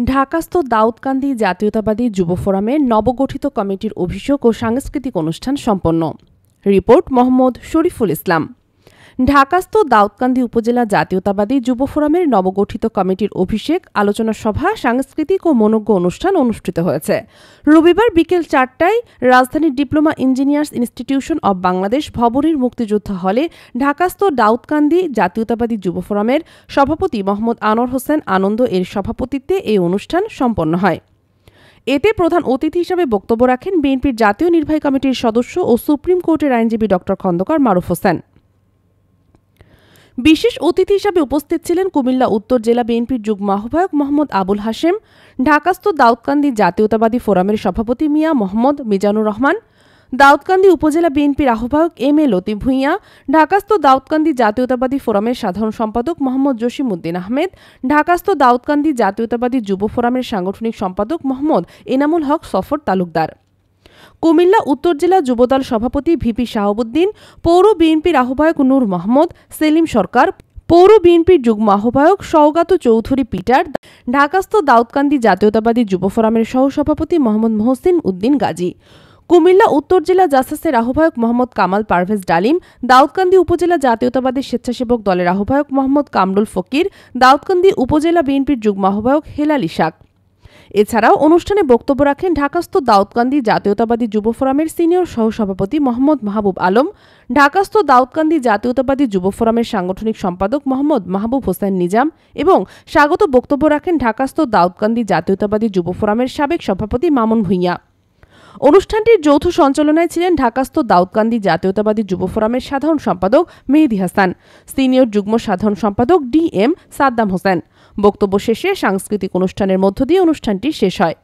ঢাকাস্থ দাউদকান্দি জাতীয়তাবাদী যুব ফোরামের নবগঠিত কমিটির অভিষেক ও সাংস্কৃতিক অনুষ্ঠান সম্পন্ন। রিপোর্ট মোহাম্মদ শরীফুল ইসলাম। ঢাকাস্থ দাউদকান্দি উপজেলা জাতীয়তাবাদী যুব ফোরামের নবগঠিত কমিটির অভিষেক, আলোচনা সভা, সাংস্কৃতিক ও মনোজ্ঞ অনুষ্ঠান অনুষ্ঠিত হয়েছে। রবিবার বিকেল 4টায় রাজধানীর diploma engineers institution of Bangladesh ভবনের মুক্তিযোদ্ধা হলে ঢাকাস্থ দাউদকান্দি জাতীয়তাবাদী যুব ফোরামের সভাপতি মোহাম্মদ আনোয়ার হোসেন আনন্দ এর সভাপতিত্বে এই অনুষ্ঠান সম্পন্ন হয়। এতে প্রধান অতিথি হিসেবে বক্তব্য রাখেন বিএনপির জাতীয় নির্বাহী কমিটির সদস্য ও সুপ্রিম কোর্টের আইনজীবী ড খন্দকার মারুফ হোসেন। বিশেষ অতিথি হিসাবে উপস্থিত ছিলেন কুমিল্লা উত্তর জেলা বিএনপির যুগ্ম আহ্বায়ক মোহাম্মদ আবুল হাশেম, ঢাকাস্থ দাউদকান্দি জাতীয়তাবাদী ফোরামের সভাপতি মিয়া মোহাম্মদ মিজানুর রহমান, দাউদকান্দি উপজেলা বিএনপির আহ্বায়ক এম এ লতিফ ভূঁইয়া, ঢাকাস্থ দাউদকান্দি জাতীয়তাবাদী ফোরামের সাধারণ সম্পাদক মোহাম্মদ জসিমউদ্দিন আহমেদ, ঢাকাস্থ দাউদকান্দি জাতীয়তাবাদী যুব ফোরামের সাংগঠনিক সম্পাদক মোহাম্মদ এনামুল হক সফর তালুকদার, কুমিল্লা উত্তর জেলা যুবদল সভাপতি ভিপি শাহাবুদ্দিন, পৌর বিএনপির আহ্বায়ক নূর মোহাম্মদ, সেলিম সরকার, পৌর বিএনপির যুগ্ম আহ্বায়ক সওগাত চৌধুরী পিটার, ঢাকাস্থ দাউদকান্দি জাতীয়তাবাদী যুব ফোরামের সহসভাপতি মোহাম্মদ মহসিন উদ্দিন গাজী, কুমিল্লা উত্তর জেলা জাসাসের আহ্বায়ক মোহাম্মদ কামাল পারভেজ ডালিম, দাউদকান্দি উপজেলা জাতীয়তাবাদী স্বেচ্ছাসেবক দলের আহ্বায়ক মোহাম্মদ কামরুল ফকির, দাউদকান্দি উপজেলা বিএনপির যুগ্ম আহ্বায়ক হেলাল ইশাক। এছাড়াও অনুষ্ঠানে বক্তব্য রাখেন ঢাকাস্থ দাউদকান্দি জাতীয়তাবাদী যুব ফোরামের সিনিয়র সহসভাপতি মোহাম্মদ মাহবুব আলম, ঢাকাস্থ দাউদকান্দি জাতীয়তাবাদী যুব ফোরামের সাংগঠনিক সম্পাদক মোহাম্মদ মাহবুব হোসেন নিজাম এবং স্বাগত বক্তব্য রাখেন ঢাকাস্থ দাউদকান্দি জাতীয়তাবাদী যুব ফোরামের সাবেক সভাপতি মামুন ভূঁইয়া। অনুষ্ঠানটির যৌথ সঞ্চালনায় ছিলেন ঢাকাস্থ দাউদকান্দি জাতীয়তাবাদী যুব ফোরামের সাধারণ সম্পাদক মেহেদী হাসান, সিনিয়র যুগ্ম সাধারণ সম্পাদক ডি এম সাদ্দাম হোসেন। বক্তব্য শেষে সাংস্কৃতিক অনুষ্ঠানের মধ্য দিয়ে অনুষ্ঠানটি শেষ হয়।